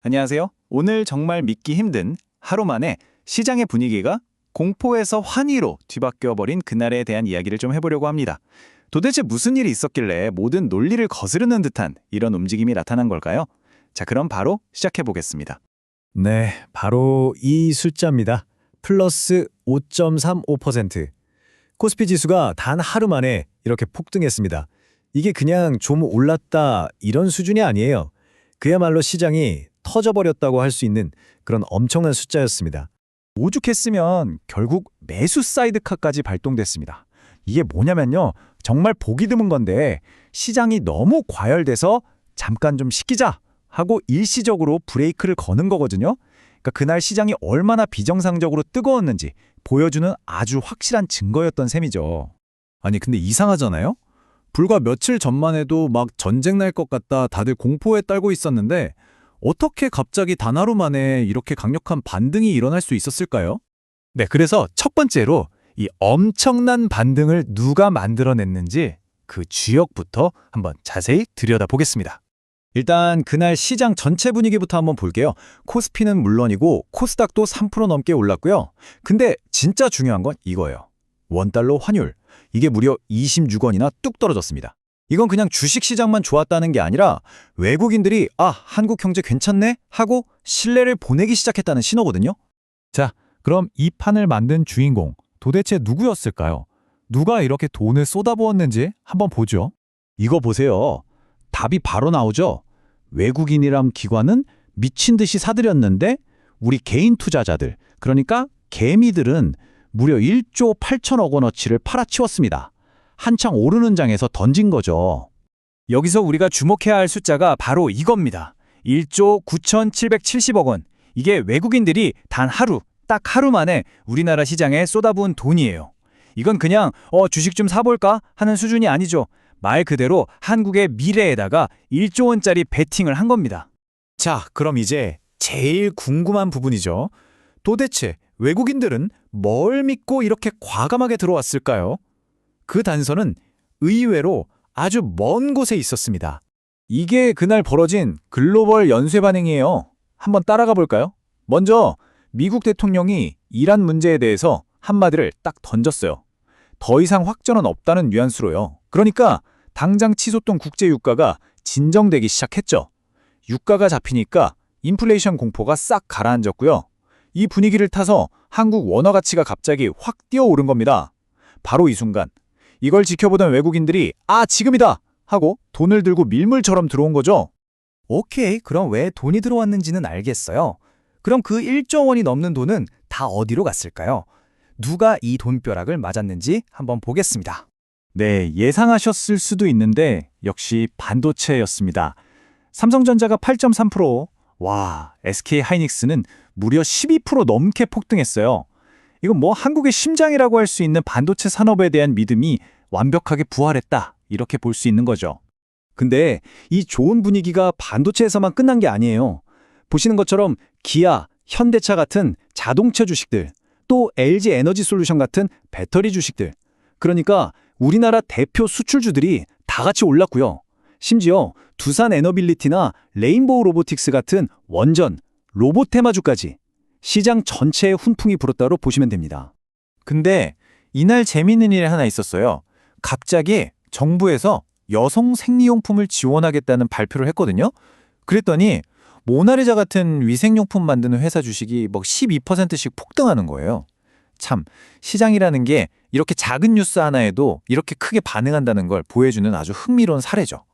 안녕하세요. 오늘 정말 믿기 힘든 하루 만에 시장의 분위기가 공포에서 환희로 뒤바뀌어 버린 그날에 대한 이야기를 좀 해보려고 합니다. 도대체 무슨 일이 있었길래 모든 논리를 거스르는 듯한 이런 움직임이 나타난 걸까요? 자, 그럼 바로 시작해 보겠습니다. 네, 바로 이 숫자입니다. 플러스 5.35%. 코스피 지수가 단 하루 만에 이렇게 폭등했습니다. 이게 그냥 좀 올랐다 이런 수준이 아니에요. 그야말로 시장이 터져버렸다고 할 수 있는 그런 엄청난 숫자였습니다. 오죽했으면 결국 매수 사이드카까지 발동됐습니다. 이게 뭐냐면요. 정말 보기 드문 건데 시장이 너무 과열돼서 잠깐 좀 식히자 하고 일시적으로 브레이크를 거는 거거든요. 그러니까 그날 시장이 얼마나 비정상적으로 뜨거웠는지 보여주는 아주 확실한 증거였던 셈이죠. 아니, 근데 이상하잖아요? 불과 며칠 전만 해도 막 전쟁 날 것 같다 다들 공포에 떨고 있었는데 어떻게 갑자기 단 하루 만에 이렇게 강력한 반등이 일어날 수 있었을까요? 네, 그래서 첫 번째로 이 엄청난 반등을 누가 만들어냈는지 그 주역부터 한번 자세히 들여다보겠습니다. 일단 그날 시장 전체 분위기부터 한번 볼게요. 코스피는 물론이고 코스닥도 3% 넘게 올랐고요. 근데 진짜 중요한 건 이거예요. 원달러 환율. 이게 무려 26원이나 뚝 떨어졌습니다. 이건 그냥 주식시장만 좋았다는 게 아니라 외국인들이 한국 경제 괜찮네? 하고 신뢰를 보내기 시작했다는 신호거든요. 자, 그럼 이 판을 만든 주인공 도대체 누구였을까요? 누가 이렇게 돈을 쏟아부었는지 한번 보죠. 이거 보세요. 답이 바로 나오죠. 외국인이란 기관은 미친 듯이 사들였는데 우리 개인 투자자들, 그러니까 개미들은 무려 1조 8천억 원어치를 팔아치웠습니다. 한창 오르는 장에서 던진 거죠. 여기서 우리가 주목해야 할 숫자가 바로 이겁니다. 1조 9,770억 원. 이게 외국인들이 단 하루, 딱 하루 만에 우리나라 시장에 쏟아부은 돈이에요. 이건 그냥 주식 좀 사볼까 하는 수준이 아니죠. 말 그대로 한국의 미래에다가 1조 원짜리 베팅을 한 겁니다. 자, 그럼 이제 제일 궁금한 부분이죠. 도대체 외국인들은 뭘 믿고 이렇게 과감하게 들어왔을까요? 그 단서는 의외로 아주 먼 곳에 있었습니다. 이게 그날 벌어진 글로벌 연쇄 반응이에요. 한번 따라가 볼까요? 먼저 미국 대통령이 이란 문제에 대해서 한마디를 딱 던졌어요. 더 이상 확전은 없다는 뉘앙스로요. 그러니까 당장 치솟던 국제 유가가 진정되기 시작했죠. 유가가 잡히니까 인플레이션 공포가 싹 가라앉았고요. 이 분위기를 타서 한국 원화 가치가 갑자기 확 뛰어오른 겁니다. 바로 이 순간 이걸 지켜보던 외국인들이 지금이다! 하고 돈을 들고 밀물처럼 들어온 거죠. 오케이, 그럼 왜 돈이 들어왔는지는 알겠어요. 그럼 그 1조 원이 넘는 돈은 다 어디로 갔을까요? 누가 이 돈벼락을 맞았는지 한번 보겠습니다. 네, 예상하셨을 수도 있는데 역시 반도체였습니다. 삼성전자가 8.3%, SK하이닉스는 무려 12% 넘게 폭등했어요. 이건 뭐 한국의 심장이라고 할 수 있는 반도체 산업에 대한 믿음이 완벽하게 부활했다, 이렇게 볼 수 있는 거죠. 근데 이 좋은 분위기가 반도체에서만 끝난 게 아니에요. 보시는 것처럼 기아, 현대차 같은 자동차 주식들, 또 LG 에너지 솔루션 같은 배터리 주식들, 그러니까 우리나라 대표 수출주들이 다 같이 올랐고요. 심지어 두산 에너빌리티나 레인보우 로보틱스 같은 원전, 로봇 테마주까지 시장 전체에 훈풍이 불었다고 보시면 됩니다. 근데 이날 재미있는 일이 하나 있었어요. 갑자기 정부에서 여성 생리용품을 지원하겠다는 발표를 했거든요. 그랬더니 모나리자 같은 위생용품 만드는 회사 주식이 12%씩 폭등하는 거예요. 참, 시장이라는 게 이렇게 작은 뉴스 하나에도 이렇게 크게 반응한다는 걸 보여주는 아주 흥미로운 사례죠.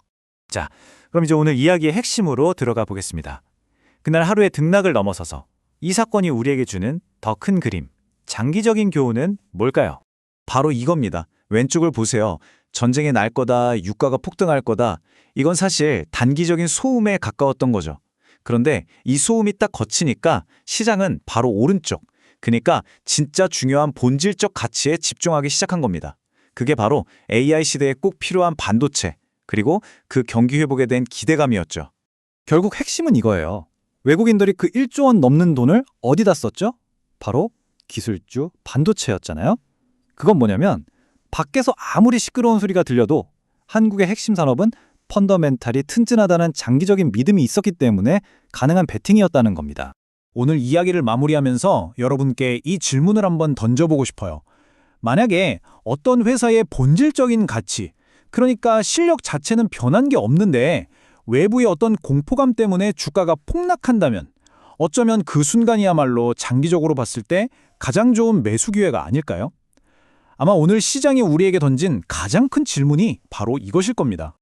자, 그럼 이제 오늘 이야기의 핵심으로 들어가 보겠습니다. 그날 하루의 등락을 넘어서서 이 사건이 우리에게 주는 더 큰 그림, 장기적인 교훈은 뭘까요? 바로 이겁니다. 왼쪽을 보세요. 전쟁이 날 거다, 유가가 폭등할 거다. 이건 사실 단기적인 소음에 가까웠던 거죠. 그런데 이 소음이 딱 거치니까 시장은 바로 오른쪽, 그러니까 진짜 중요한 본질적 가치에 집중하기 시작한 겁니다. 그게 바로 AI 시대에 꼭 필요한 반도체, 그리고 그 경기 회복에 대한 기대감이었죠. 결국 핵심은 이거예요. 외국인들이 그 1조 원 넘는 돈을 어디다 썼죠? 바로 기술주 반도체였잖아요. 그건 뭐냐면 밖에서 아무리 시끄러운 소리가 들려도 한국의 핵심 산업은 펀더멘탈이 튼튼하다는 장기적인 믿음이 있었기 때문에 가능한 베팅이었다는 겁니다. 오늘 이야기를 마무리하면서 여러분께 이 질문을 한번 던져보고 싶어요. 만약에 어떤 회사의 본질적인 가치, 그러니까 실력 자체는 변한 게 없는데 외부의 어떤 공포감 때문에 주가가 폭락한다면 어쩌면 그 순간이야말로 장기적으로 봤을 때 가장 좋은 매수 기회가 아닐까요? 아마 오늘 시장이 우리에게 던진 가장 큰 질문이 바로 이것일 겁니다.